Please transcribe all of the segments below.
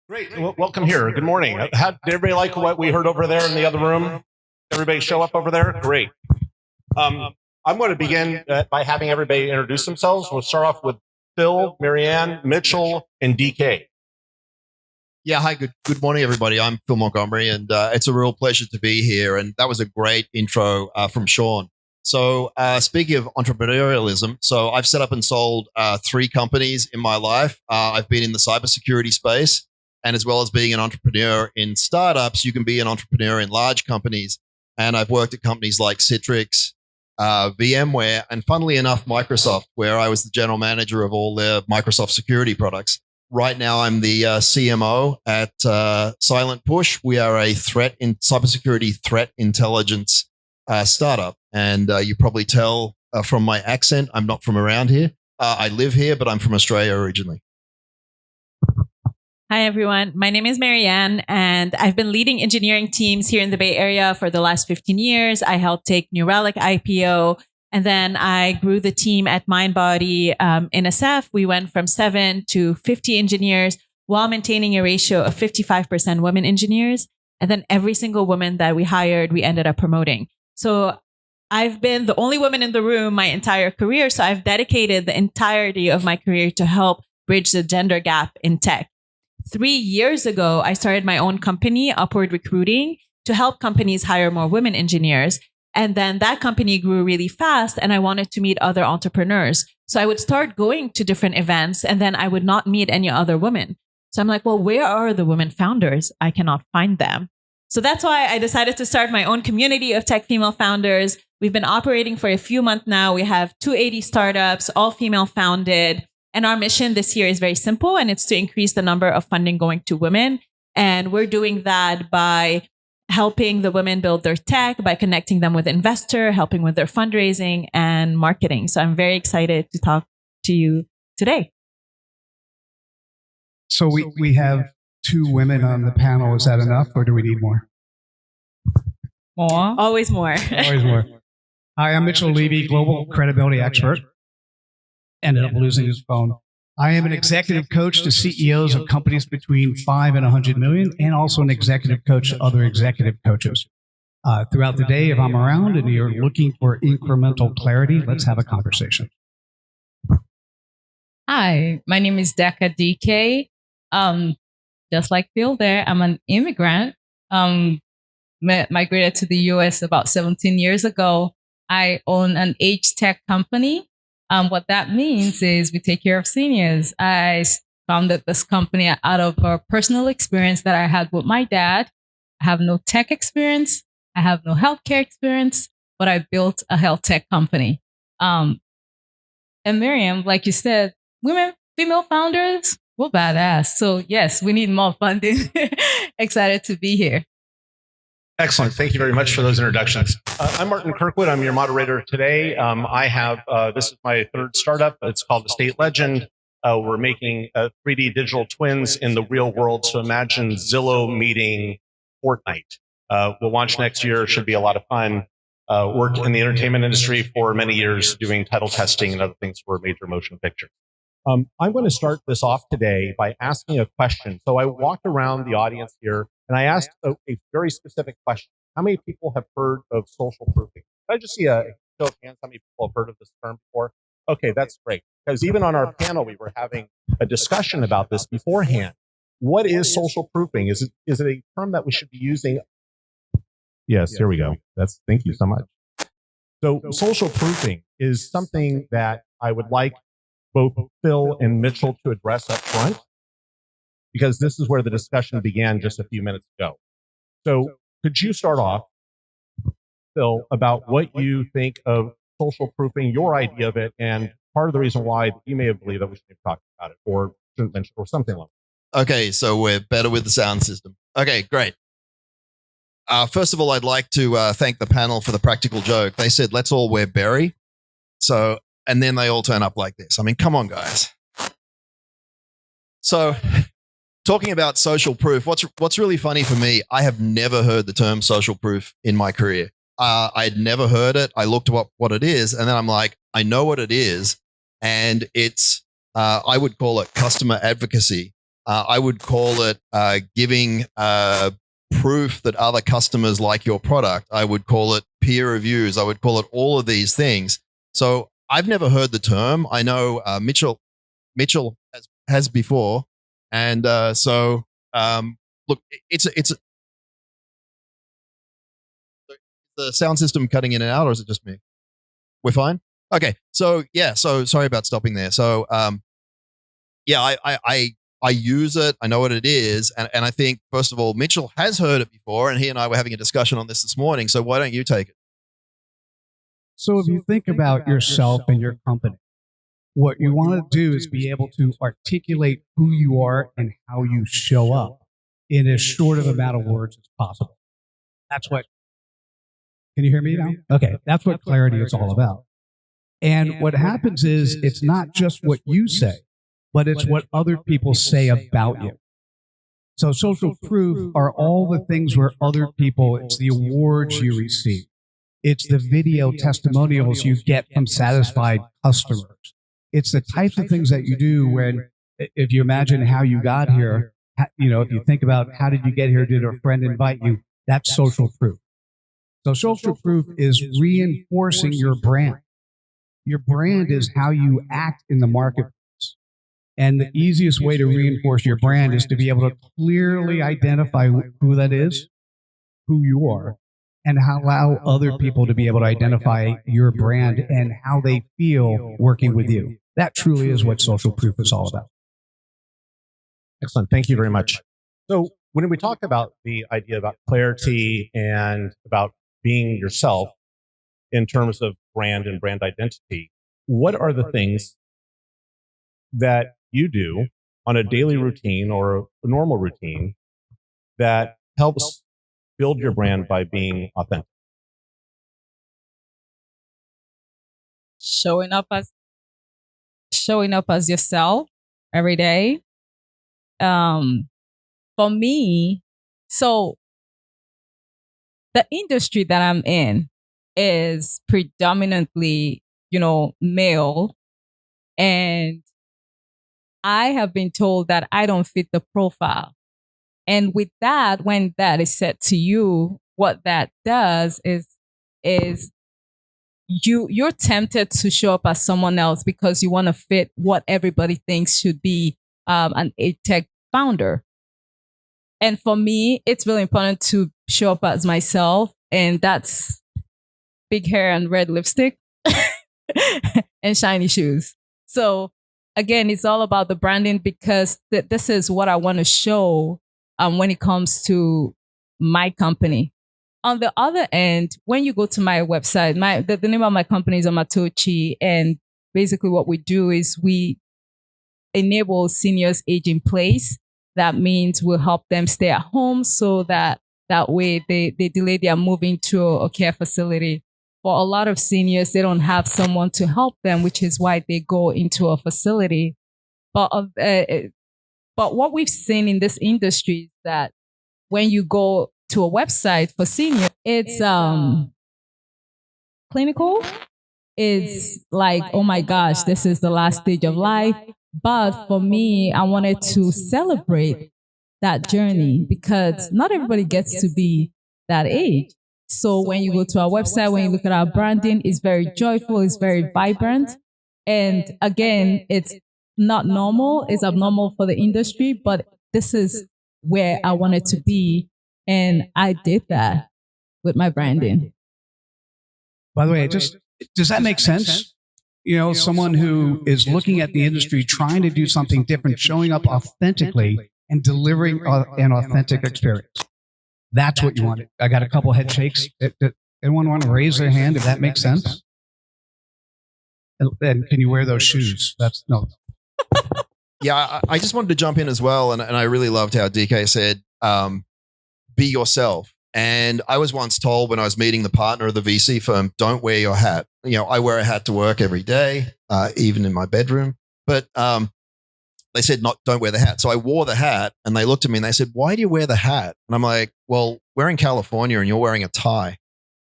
Great. Well, welcome here. Good morning. How, did everybody like what we heard over there in the other room? Everybody show up over there? Great. I'm going to begin by having everybody introduce themselves. We'll start off with Phil, Marianne, Mitchell, and DK. Yeah, hi, good morning, everybody. I'm Phil Montgomery, and it's a real pleasure to be here. And that was a great intro from Sean. So speaking of entrepreneurialism, so I've set up and sold 3 companies in my life. I've been in the cybersecurity space, and as well as being an entrepreneur in startups, you can be an entrepreneur in large companies. And I've worked at companies like Citrix, VMware, and funnily enough, Microsoft, where I was the general manager of all their Microsoft security products. Right now, I'm the CMO at Silent Push. We are a cybersecurity threat intelligence startup. And you probably tell from my accent, I'm not from around here. I live here, but I'm from Australia originally. Hi, everyone. My name is Marianne, and I've been leading engineering teams here in the Bay Area for the last 15 years. I helped take New Relic IPO, and then I grew the team at MindBody. In SF, we went from 7 to 50 engineers while maintaining a ratio of 55% women engineers. And then every single woman that we hired, we ended up promoting. So I've been the only woman in the room my entire career. So I've dedicated the entirety of my career to help bridge the gender gap in tech. 3 years ago, I started my own company, Upward Recruiting, to help companies hire more women engineers. And then that company grew really fast, and I wanted to meet other entrepreneurs. So I would start going to different events, and then I would not meet any other women. So I'm like, well, where are the women founders? I cannot find them. So that's why I decided to start my own community of tech female founders. We've been operating for a few months now. We have 280 startups, all female founded. And our mission this year is very simple, and it's to increase the number of funding going to women. And we're doing that by helping the women build their tech, by connecting them with investor, helping with their fundraising and marketing. So I'm very excited to talk to you today. So we have 2 women on the panel. Is that enough, or do we need more? More? Always more. Always more. Hi, I'm Mitchell Levy, global credibility expert. Ended up losing his phone. I am an executive coach to CEOs of companies between 5 and 100 million, and also an executive coach to other executive coaches. Throughout the day, if I'm around and you're looking for incremental clarity, let's have a conversation. Hi, my name is Daka DK. Just like Phil there, I'm an immigrant. Migrated to the US about 17 years ago. I own an age tech company. What that means is we take care of seniors. I founded this company out of a personal experience that I had with my dad. I have no tech experience. I have no healthcare experience, but I built a health tech company. And Miriam, like you said, female founders, we're badass. So yes, we need more funding. Excited to be here. Excellent. Thank you very much for those introductions. I'm Martin Kirkwood. I'm your moderator today. This is my 3rd startup. It's called Estate Legend. We're making 3D digital twins in the real world. So imagine Zillow meeting Fortnite. We'll launch next year. Should be a lot of fun. Worked in the entertainment industry for many years doing title testing and other things for major motion pictures. I'm going to start this off today by asking a question. So I walked around the audience here and I asked a very specific question. How many people have heard of social proofing? Can I just see a show of hands? How many people have heard of this term before? Okay, that's great. Because even on our panel, we were having a discussion about this beforehand. What is social proofing? Is it a term that we should be using? Yes, here we go. Thank you so much. So social proofing is something that I would like both Phil and Mitchell to address up front, because this is where the discussion began just a few minutes ago. So could you start off, Phil, about what you think of social proofing, your idea of it, and part of the reason why you may have believed that we should talk about it or shouldn't mention or something like that. Okay, so we're better with the sound system. Okay, great. First of all, I'd like to thank the panel for the practical joke. They said, let's all wear Berry. And then they all turn up like this. I mean, come on, guys. So talking about social proof, what's really funny for me, I have never heard the term social proof in my career. I had never heard it. I looked up what it is, and then I'm like, I know what it is, and it's, I would call it customer advocacy. I would call it giving proof that other customers like your product. I would call it peer reviews. I would call it all of these things. So I've never heard the term. I know Mitchell has before, and look, it's the sound system cutting in and out, or is it just me? We're fine. Okay, so sorry about stopping there. So I use it. I know what it is, and I think first of all, Mitchell has heard it before, and he and I were having a discussion on this morning. So why don't you take it? So if you think about yourself and your company, what you want to do is be able to articulate who you are and how you show up in as short of amount of words as possible. That's what, can you hear me now? Okay, that's what clarity is all about. And what happens is it's not just what you say, but it's what other people say about you. So social proof are all the things where other people, it's the awards you receive. It's the video testimonials you get from satisfied customers. It's the types of things that you do when, if you imagine how you got here, if you think about how did you get here, did a friend invite you, that's social proof. So social proof is reinforcing your brand. Your brand is how you act in the marketplace. And the easiest way to reinforce your brand is to be able to clearly identify who that is, who you are, and allow other people to be able to identify your brand and how they feel working with you. That truly is what social proof is all about. Excellent. Thank you very much. So when we talk about the idea about clarity and about being yourself in terms of brand and brand identity, what are the things that you do on a daily routine or a normal routine that helps build your brand by being authentic? Showing up as yourself every day. For me, so the industry that I'm in is predominantly, male, and I have been told that I don't fit the profile. And with that, when that is said to you, what that does is you're tempted to show up as someone else because you want to fit what everybody thinks should be an tech founder. And for me, it's really important to show up as myself, and that's big hair and red lipstick and shiny shoes. So again, it's all about the branding because this is what I want to show when it comes to my company. On the other end, when you go to my website, the name of my company is Amatochi, and basically what we do is we enable seniors age in place. That means we'll help them stay at home so that way they delay their moving to a care facility. For a lot of seniors, they don't have someone to help them, which is why they go into a facility. But what we've seen in this industry is that when you go to a website for seniors, it's clinical. It's like, oh my gosh, this is the last stage of life. But for me, I wanted to celebrate that journey because not everybody gets to be that age. So when you go to our website, when you look at our branding, it's very joyful, it's very vibrant. And again, it's not normal, it's abnormal for the industry, but this is where I wanted to be. And I did that with my branding. By the way, does that make sense? Someone who is looking at the industry, trying to do something different, showing up authentically and delivering an authentic experience. That's what you want. I got a couple head shakes. Anyone want to raise their hand if that makes sense? And can you wear those shoes? No. Yeah, I just wanted to jump in as well. And I really loved how DK said, be yourself. And I was once told when I was meeting the partner of the VC firm, don't wear your hat. I wear a hat to work every day, even in my bedroom. But they said, don't wear the hat. So I wore the hat and they looked at me and they said, why do you wear the hat? And I'm like, well, we're in California and you're wearing a tie.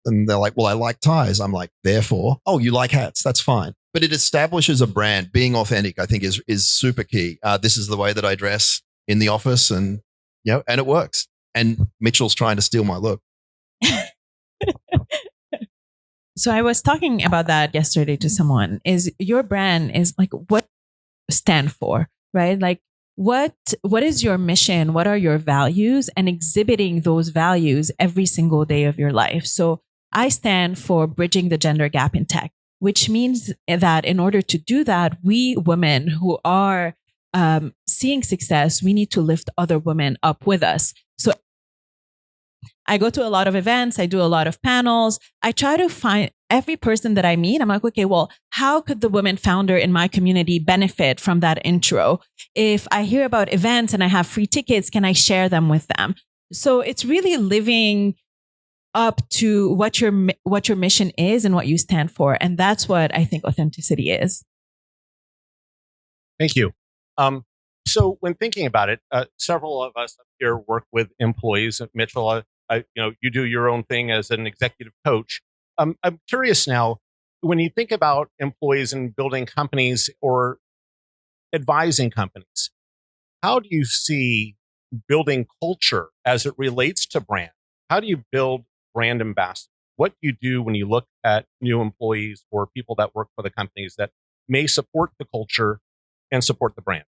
And they're like, well, I like ties. I'm like, therefore, oh, you like hats. That's fine. But it establishes a brand. Being authentic, I think, is super key. This is the way that I dress. in the office, and and it works. And Mitchell's trying to steal my look. So I was talking about that yesterday to someone. Is your brand is like what stand for, right? Like what is your mission? What are your values? And exhibiting those values every single day of your life. So I stand for bridging the gender gap in tech, which means that in order to do that, we women who are seeing success, we need to lift other women up with us. So I go to a lot of events. I do a lot of panels. I try to find every person that I meet. I'm like, okay, well, how could the woman founder in my community benefit from that intro? If I hear about events and I have free tickets, can I share them with them? So it's really living up to what your mission is and what you stand for. And that's what I think authenticity is. Thank you. So when thinking about it, several of us up here work with employees. Mitchell, you do your own thing as an executive coach. I'm curious now, when you think about employees and building companies or advising companies, how do you see building culture as it relates to brand? How do you build brand ambassadors? What do you do when you look at new employees or people that work for the companies that may support the culture and support the brand?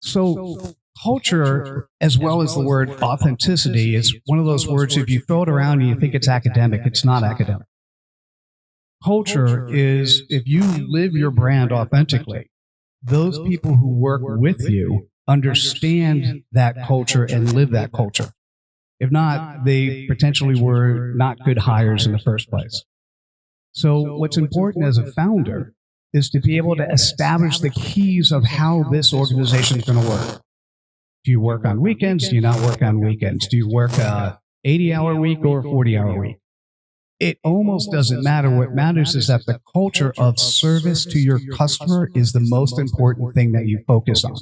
So culture, as well as the word authenticity, is one of those words, if you throw it around and you think it's academic, it's not academic. Culture is if you live your brand authentically, those people who work with you understand that culture and live that culture. If not, they potentially were not good hires in the first place. So what's important as a founder is to be able to establish the keys of how this organization is going to work. Do you work on weekends? Do you not work on weekends? Do you work a 80-hour week or a 40-hour week? It almost doesn't matter. What matters is that the culture of service to your customer is the most important thing that you focus on.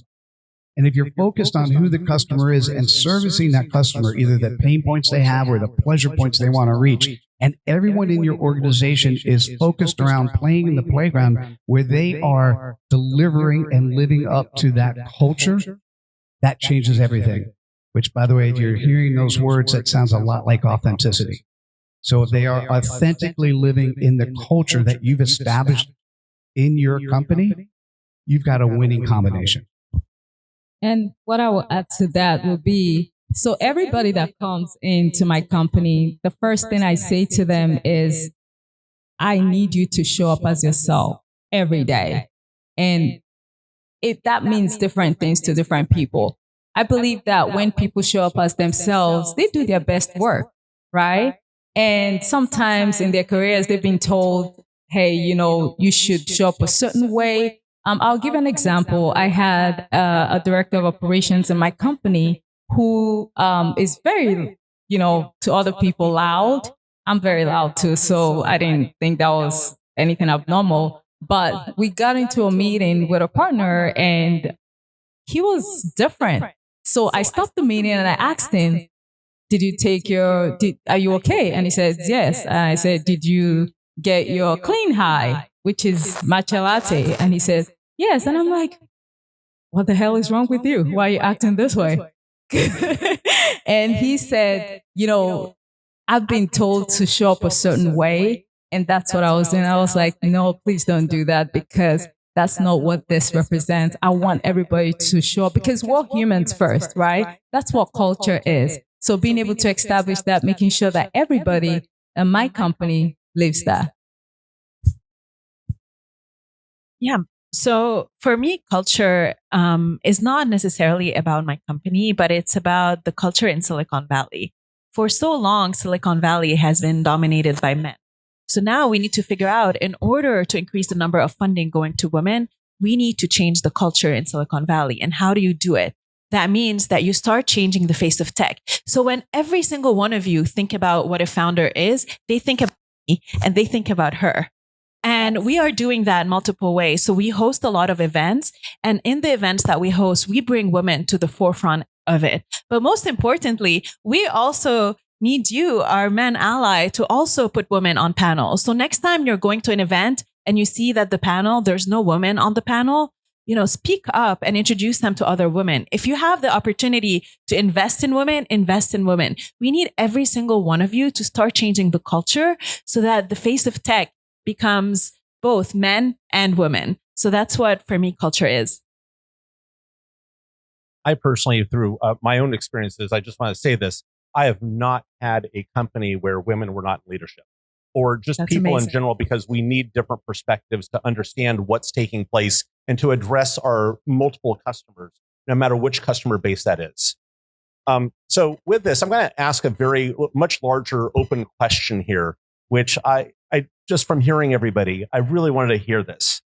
And if you're focused on who the customer is and servicing that customer, either the pain points they have or the pleasure points they want to reach, and everyone in your organization is focused around playing in the playground where they are delivering and living up to that culture, that changes everything. Which, by the way, if you're hearing those words, that sounds a lot like authenticity. So if they are authentically living in the culture that you've established in your company, you've got a winning combination. And what I will add to that will be, so everybody that comes into my company, the first thing I say to them is, I need you to show up as yourself every day. And that means different things to different people. I believe that when people show up as themselves, they do their best work, right? And sometimes in their careers, they've been told, hey, you should show up a certain way. I'll give an example. I had a director of operations in my company who is very, to other people loud. I'm very loud too, so I didn't think that was anything abnormal. But we got into a meeting with a partner and he was different. So I stopped the meeting and I asked him, did you take are you okay? And he said, yes. And I said, did you get your clean high, which is matcha latte? And he says, yes. And I'm like, what the hell is wrong with you? Why are you acting this way? And he said, I've been told to show up a certain way. And that's what I was doing. I was like, no, please don't do that because that's not what this represents. I want everybody to show up because we're humans first, right? That's what culture is. So being able to establish that, making sure that everybody in my company lives that. Yeah. So for me, culture is not necessarily about my company, but it's about the culture in Silicon Valley. For so long, Silicon Valley has been dominated by men. So now we need to figure out, in order to increase the number of funding going to women, we need to change the culture in Silicon Valley. And how do you do it? That means that you start changing the face of tech. So when every single one of you think about what a founder is, they think about me and they think about her. And we are doing that in multiple ways. So we host a lot of events. And in the events that we host, we bring women to the forefront of it. But most importantly, we also need you, our men ally, to also put women on panels. So next time you're going to an event and you see that the panel, there's no woman on the panel, speak up and introduce them to other women. If you have the opportunity to invest in women, invest in women. We need every single one of you to start changing the culture so that the face of tech becomes both men and women. So that's what, for me, culture is. I personally, through my own experiences, I just want to say this. I have not had a company where women were not in leadership, or just That's people amazing. in general, because we need different perspectives to understand what's taking place and to address our multiple customers, no matter which customer base that is. So with this, I'm going to ask a very much larger open question here, which I just from hearing everybody, I really wanted to hear this.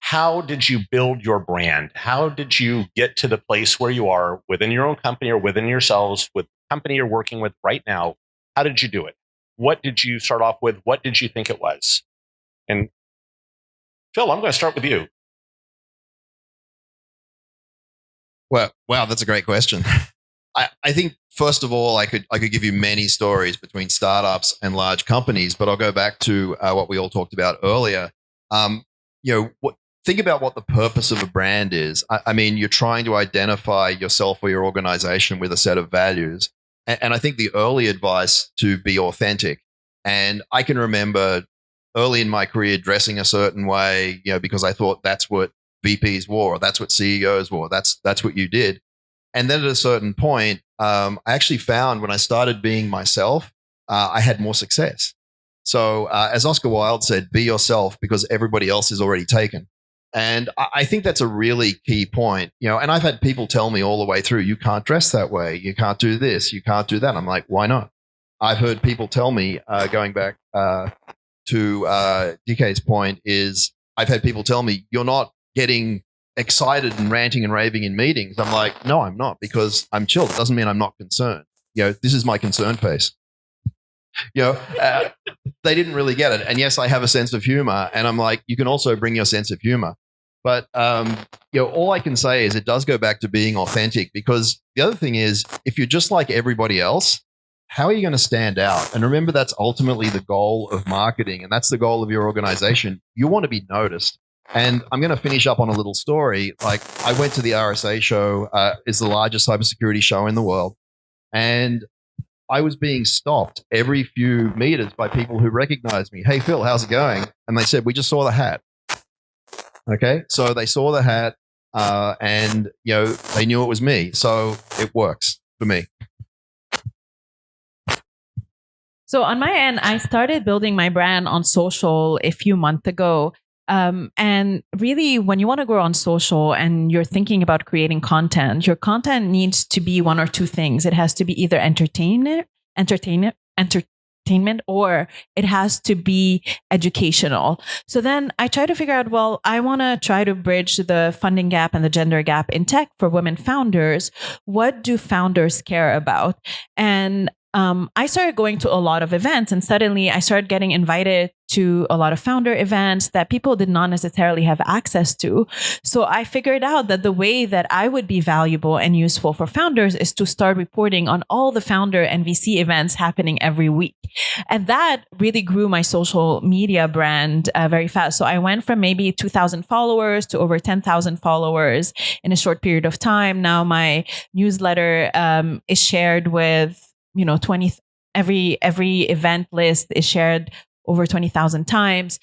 How did you build your brand? How did you get to the place where you are within your own company or within yourselves with the company you're working with right now? How did you do it? What did you start off with? What did you think it was? And Phil, I'm going to start with you. Well, wow, that's a great question. I think first of all, I could give you many stories between startups and large companies, but I'll go back to what we all talked about earlier. Think about what the purpose of a brand is. I mean, you're trying to identify yourself or your organization with a set of values. And I think the early advice to be authentic. And I can remember early in my career dressing a certain way, because I thought that's what VPs wore, or that's what CEOs wore. That's what you did. And then at a certain point, I actually found when I started being myself, I had more success. So as Oscar Wilde said, be yourself because everybody else is already taken. And I think that's a really key point, and I've had people tell me all the way through, you can't dress that way. You can't do this. You can't do that. I'm like, why not? I've heard people tell me, going back to DK's point, is I've had people tell me, you're not getting excited and ranting and raving in meetings. I'm like, no, I'm not, because I'm chilled. It doesn't mean I'm not concerned. This is my concern face. They didn't really get it. And yes, I have a sense of humor. And I'm like, you can also bring your sense of humor. But, all I can say is it does go back to being authentic, because the other thing is, if you're just like everybody else, how are you going to stand out? And remember, that's ultimately the goal of marketing. And that's the goal of your organization. You want to be noticed. And I'm going to finish up on a little story. Like, I went to the RSA show, it's the largest cybersecurity show in the world. And I was being stopped every few meters by people who recognized me. Hey, Phil, how's it going? And they said, we just saw the hat. Okay. So they saw the hat and, they knew it was me. So it works for me. So on my end, I started building my brand on social a few months ago. And really, when you want to grow on social and you're thinking about creating content, your content needs to be one or two things. It has to be either entertainment, or it has to be educational. So then I try to figure out, well, I want to try to bridge the funding gap and the gender gap in tech for women founders. What do founders care about? And I started going to a lot of events, and suddenly I started getting invited to a lot of founder events that people did not necessarily have access to. So I figured out that the way that I would be valuable and useful for founders is to start reporting on all the founder and VC events happening every week. And that really grew my social media brand very fast. So I went from maybe 2,000 followers to over 10,000 followers in a short period of time. Now my newsletter is shared with 20, every event list is shared over 20,000 times.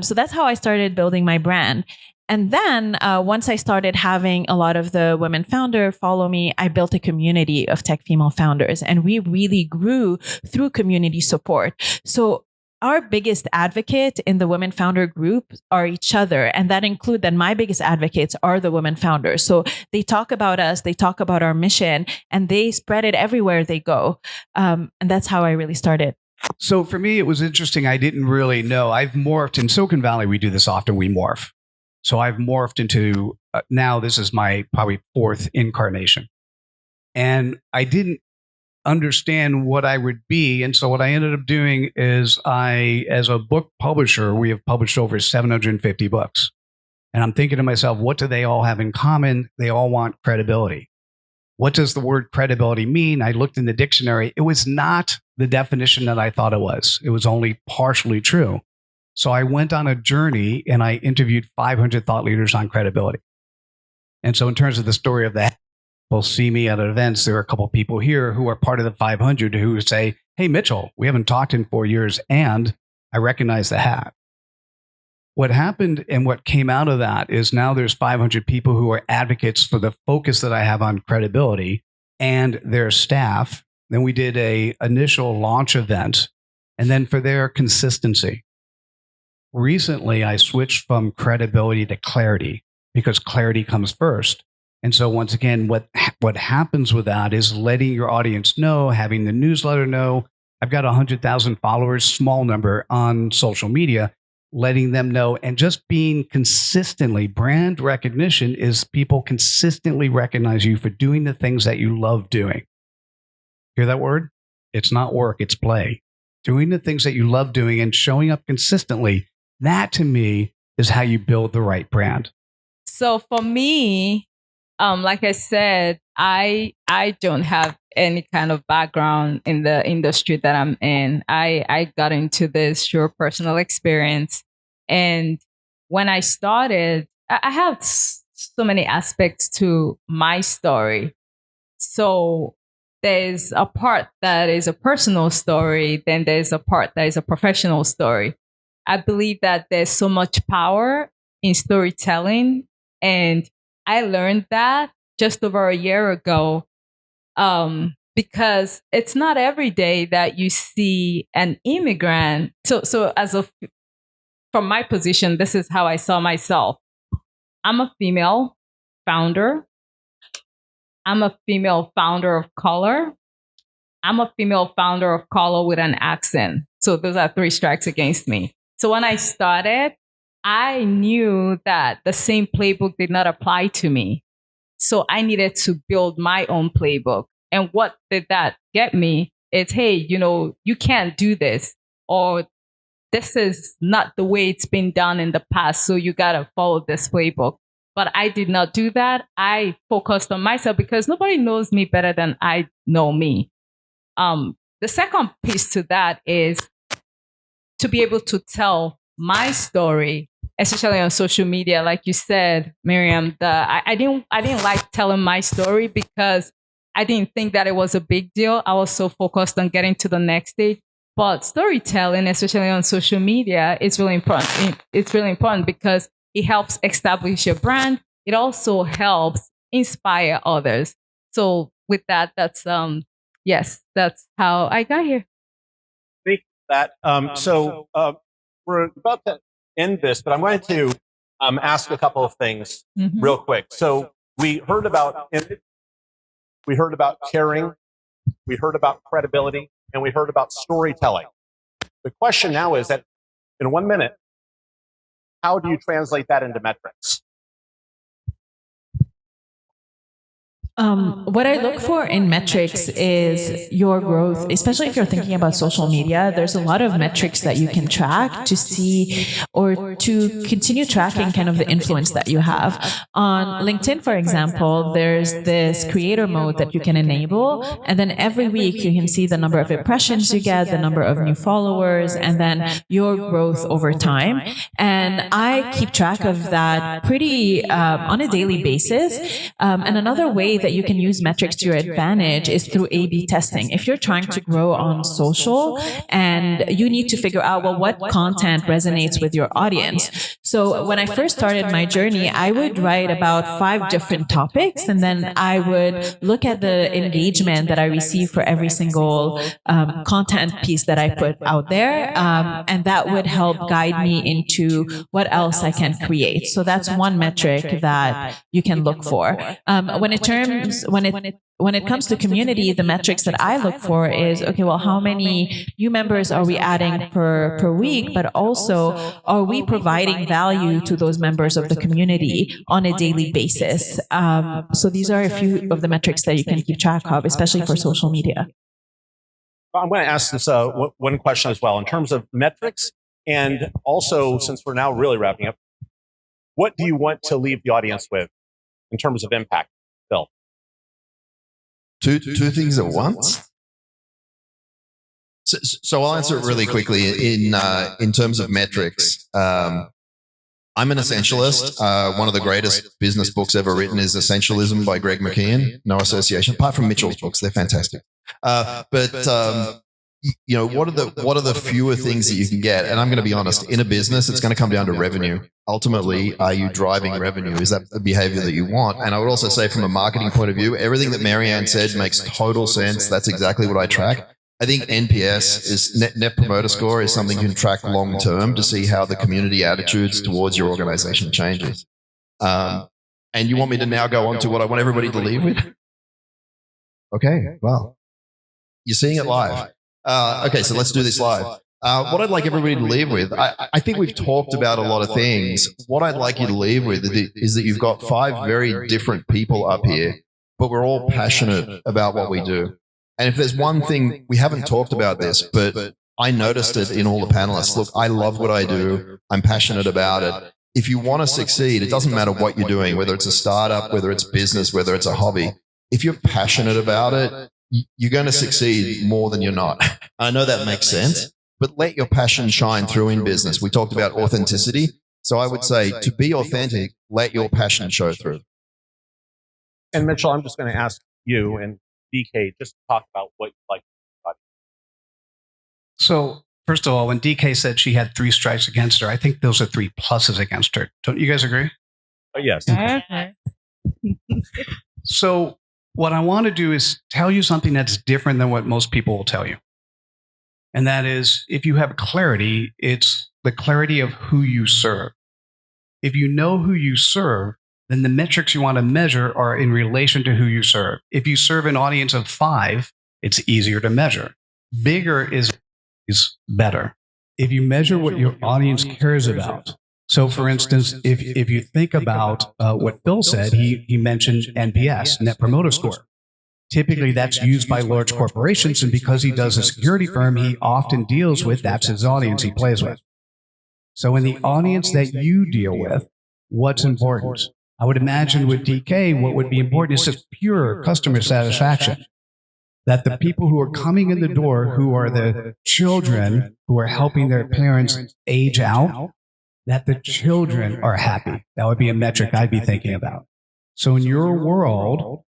So that's how I started building my brand. And then once I started having a lot of the women founder follow me, I built a community of tech female founders, and we really grew through community support. So our biggest advocate in the women founder group are each other. And that includes that my biggest advocates are the women founders. So they talk about us, they talk about our mission, and they spread it everywhere they go. And that's how I really started. So for me, it was interesting. I didn't really know. I've morphed in Silicon Valley. We do this often. We morph. So I've morphed into now this is my probably fourth incarnation. And I didn't understand what I would be. And so what I ended up doing is as a book publisher, we have published over 750 books. And I'm thinking to myself, what do they all have in common? They all want credibility. What does the word credibility mean? I looked in the dictionary. It was not the definition that I thought it was. It was only partially true. So I went on a journey and I interviewed 500 thought leaders on credibility. And so in terms of the story of that, people see me at events. There are a couple of people here who are part of the 500 who say, hey, Mitchell, we haven't talked in 4 years, and I recognize the hat. What happened and what came out of that is now there's 500 people who are advocates for the focus that I have on credibility and their staff. Then we did a initial launch event, and then for their consistency. Recently, I switched from credibility to clarity because clarity comes first. And so once again, what happens with that is letting your audience know, having the newsletter know. I've got 100,000 followers, small number on social media, letting them know, and just being consistently. Brand recognition is people consistently recognize you for doing the things that you love doing. Hear that word? It's not work, it's play. Doing the things that you love doing and showing up consistently. That to me is how you build the right brand. So for me, like I said, I don't have any kind of background in the industry that I'm in. I got into this through personal experience. And when I started, I have so many aspects to my story. So there's a part that is a personal story, then there's a part that is a professional story. I believe that there's so much power in storytelling, and I learned that just over a year ago, because it's not every day that you see an immigrant. So from my position, this is how I saw myself. I'm a female founder. I'm a female founder of color. I'm a female founder of color with an accent. So those are 3 strikes against me. So when I started, I knew that the same playbook did not apply to me. So I needed to build my own playbook. And what did that get me? It's, hey, you can't do this, or this is not the way it's been done in the past. So you got to follow this playbook. But I did not do that. I focused on myself because nobody knows me better than I know me. The second piece to that is to be able to tell my story, especially on social media. Like you said, Miriam, I didn't like telling my story because I didn't think that it was a big deal. I was so focused on getting to the next stage. But storytelling, especially on social media, is really important. It's really important because it helps establish your brand. It also helps inspire others. So with that, that's how I got here. Thank you for that. We're about to end this, but I'm going to ask a couple of things real quick. So we heard about caring, we heard about credibility, and we heard about storytelling. The question now is that in 1 minute, how do you translate that into metrics? What I look for in metrics is your growth, especially if you're thinking about social media. There's a lot of metrics that you can track to see or to continue tracking kind of the influence that you have. On LinkedIn, for example, there's this creator mode that you can enable. And then every week you can see the number of impressions you get, the number of new followers, and then your growth over time. And I keep track of that pretty on a daily basis. And another way that you can use metrics to your advantage is through A/B testing. If you're trying to grow on social and you need to figure out, well, what content resonates with your audience. So when I first started my journey, I would write about 5 different topics, and then I would look at the engagement that I receive for every single content piece that I put out there. And that would help guide me into what else I can create. So that's one metric that you can look for. When it comes to community, the metrics that I look for is, okay, well, how many new members are we adding per week? But also, are we providing value to those members of the community on a daily basis? So these are a few of the metrics that you can keep track of, especially for social media. I'm going to ask this one question as well in terms of metrics. And also, since we're now really wrapping up, what do you want to leave the audience with in terms of impact, Bill? Two things at once. So I'll answer it really quickly. In terms of metrics, I'm an essentialist. One of the greatest business books ever written is Essentialism by Greg McKeon. No association, apart from Mitchell's books. They're fantastic. What are the fewer things that you can get? And I'm going to be honest, in a business, it's going to come down to revenue. Ultimately, are you driving revenue? Is that the behavior that you want? And I would also say from a marketing point of view, everything that Marianne said makes total sense. That's exactly what I track. I think NPS is net promoter score is something you can track long term to see how the community attitudes towards your organization changes. And you want me to now go on to what I want everybody to leave with? Okay, well, you're seeing it live. Okay, so let's do this live. What I'd like everybody to leave with, I think we've talked about a lot of things. What I'd like you to leave with is that you've got 5 very different people up here, but we're all passionate about what we do. And if there's one thing, we haven't talked about this, but I noticed it in all the panelists. Look, I love what I do. I'm passionate about it. If you want to succeed, it doesn't matter what you're doing, whether it's a startup, whether it's business, whether it's a hobby. If you're passionate about it, you're going to succeed more than you're not. I know that makes sense, but let your passion shine through in business. We talked about authenticity. So I would say to be authentic, let your passion show through. And Mitchell, I'm just going to ask you and DK just to talk about what you like. So, first of all, when DK said she had 3 strikes against her, I think those are 3 pluses against her. Don't you guys agree? Yes. Okay. So, what I want to do is tell you something that's different than what most people will tell you. And that is, if you have clarity, it's the clarity of who you serve. If you know who you serve, then the metrics you want to measure are in relation to who you serve. If you serve an audience of 5, it's easier to measure. Bigger is better. If you measure what your audience cares about. So for instance, if you think about what Phil said, he mentioned NPS, Net Promoter Score. Typically that's used by large corporations, and because he does a security firm, he often deals with, that's his audience he plays with. So in the audience that you deal with, what's important? I would imagine with DK, what would be important is just pure customer satisfaction. That the people who are coming in the door, who are the children who are helping their parents age out, that the children are happy. That would be a metric I'd be thinking about. So in your world,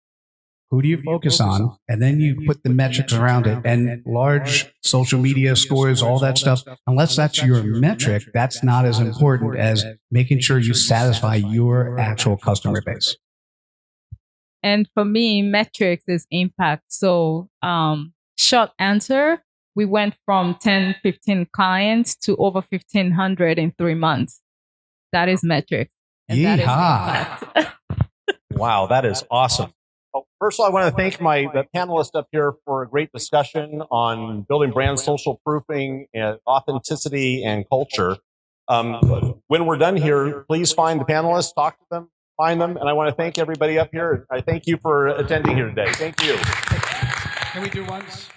who do you focus on? And then you put the metrics around it, and large social media scores, all that stuff. Unless that's your metric, that's not as important as making sure you satisfy your actual customer base. And for me, metrics is impact. So, short answer, we went from 10, 15 clients to over 1,500 in 3 months. That is metrics. And that is impact. Wow, that is awesome. Well, first of all, I want to thank the panelists up here for a great discussion on building brand social proofing and authenticity and culture. When we're done here, please find the panelists, talk to them, find them, and I want to thank everybody up here. I thank you for attending here today. Thank you. Can we do once?